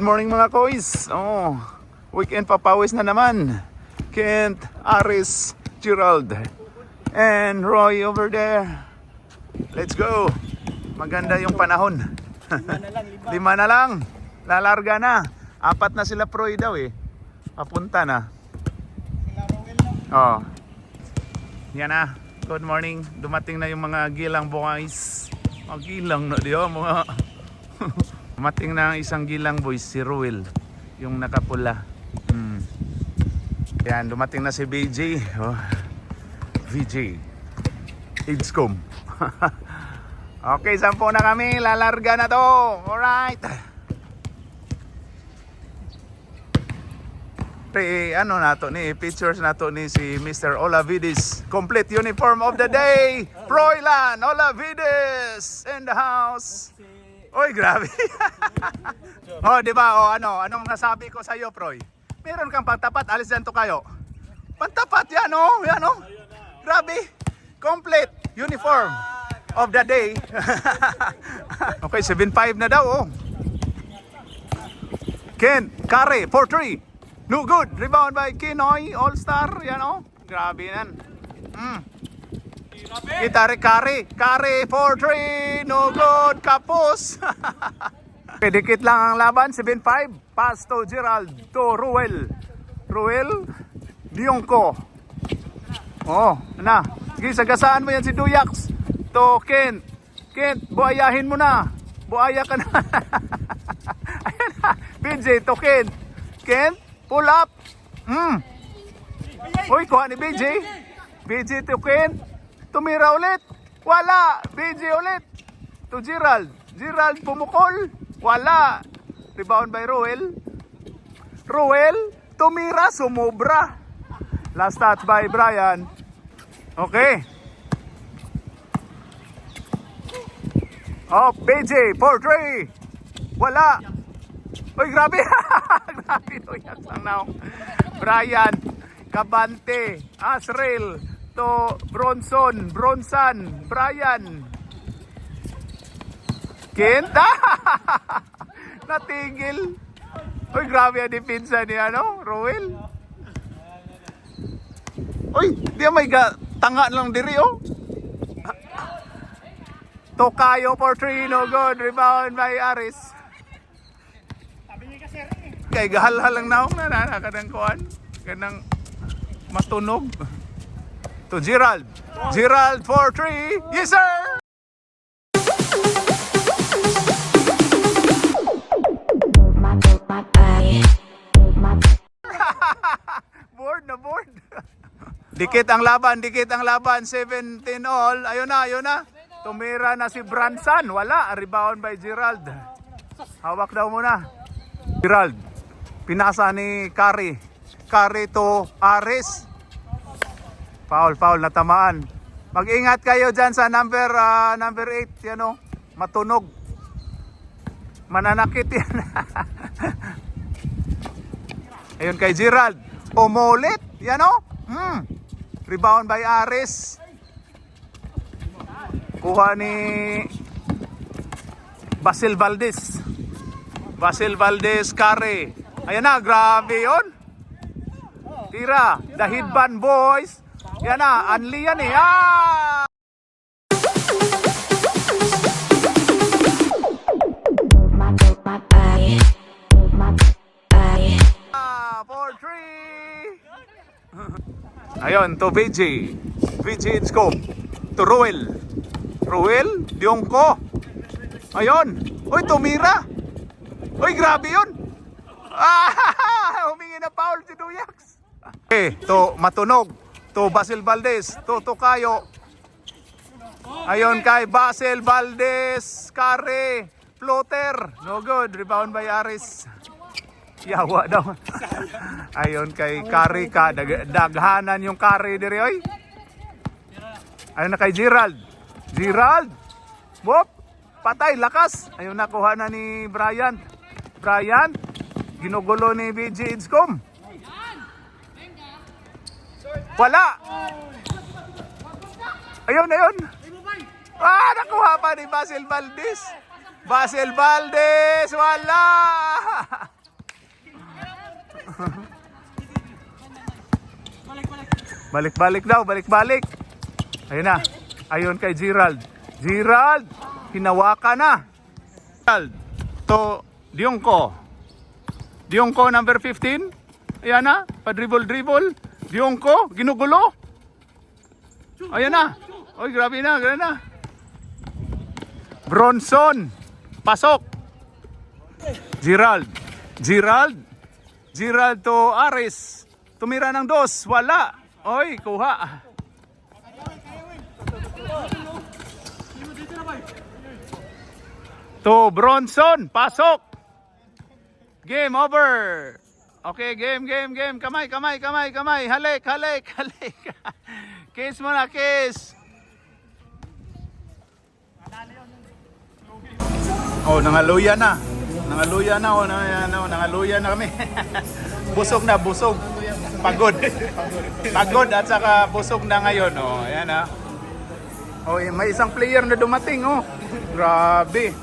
Good morning mga kois. Weekend papawis na naman. Kent, Aris, Gerald, and Roy over there. Let's go. Maganda yung panahon. Lima na lang. Lalarga na. 4 na sila Proy daw eh. Papunta na. Yan na. Good morning. Dumating na yung mga gilang boys. Mga gilang na diyo mga. Dumating na ang isang gilang boys, si Ruel, yung nakapula. Yan, dumating na si BJ. VJ Idscom. Okay, 10 na kami, lalarga na to. Alright. Pictures nato ni si Mr. Olavides. Complete uniform of the day. Proylan Olavides in the house. Oy, grabe. Di ba? Anong nasabi ko sa iyo, Proy? Meron kang pantapat, alis dyan to kayo. Pantapat yan, yan, Grabe. Complete uniform of the day. Okay, 7-5 na daw, Ken, Kare, 4-3. No good. Rebound by Kinoy, All-Star, yan, Grabe yan. Kitare, Kare, 4-3. No good. Kapos. Dikit lang ang laban. 7-5. Pass to Gerald. To Ruel. Dionko. Sige, sagasaan mo yan si Duyax. To Kent. Buhayahin mo na. Buhaya ka na. Ayan na. BJ to Kent. Pull up. Uy, kuha ni BJ. BJ to Kent. Tumira ulit. Wala. BJ ulit. To Gerald. Gerald pumukol. Wala. Rebound by Ruel. Tumira. Sumobra. Last touch by Brian. Okay. BJ. 4-3. Wala. Uy, grabe. Grabe. Brian. Kabante. Asrel. To Bronson, Brian. Kent. Natigil. Uy, grabe ang depensa ni Ruel. Uy, di may tanga lang diri, Tokayo for 3, no good. Rebound by Aris. Kay gahal-hal lang naong kanang kuan. Kanang matunog. To Gerald. Gerald 4-3. Yes, sir! Board. Dikit ang laban. 17 all. Ayun na. Tumira na si Branson. Wala. Rebound by Gerald. Hawak daw muna. Gerald. Pinasa ni Kari to Aris. Foul, natamaan. Mag-ingat kayo dyan sa number 8, matunog. Mananakit yan. Ayun kay Gerald. Umulit, Rebound by Aris. Kuha ni Basil Valdez, Kare. Ayan na, grabe yun. Tira, the Hidban boys. Yan na, Anli yan eh. 4-3. Ayun, to VJ Idscom. To Ruel, Dionko. Ayun. Uy, tumira. Uy, grabe yun. Humingi na foul si Duyax. To matunog. To Basil Valdez, to Tokayo. Ayun kay Basil Valdez, Kare, floater. No good, rebound by Aris. Yawa daw. Ayun kay Kare ka, daghanan yung Kare diri oy. Ayun na kay Gerald. Whoop, patay, lakas. Ayun na, kuha na ni Brian. Ginugulo ni BJ Idscom. Wala. Ayun. Nakuha pa ni Basil Valdez. Basil Valdez, wala! Balik-balik daw, balik-balik. Ayun na. Ayun kay Gerald. Gerald, hinawakan na. Gerald, to Diongko. Diongko number 15. Ayan na, pa-dribble-dribble. Diongko, ginugulo. Ayan na. Oy, grabe na, grabe na. Bronson, pasok. Gerald. Gerald. Gerald to Aris. Tumira ng 2, wala. Oy, kuha. To Bronson, pasok. Game over. Okay, game. Kamay. Halik. Kiss mo na, kiss. Oh, nangaluya na. Nangaluya na kami. Busog na, busog. Pagod at saka busog na ngayon. Oh, ayan ah. Oh, may isang player na dumating, oh. Grabe.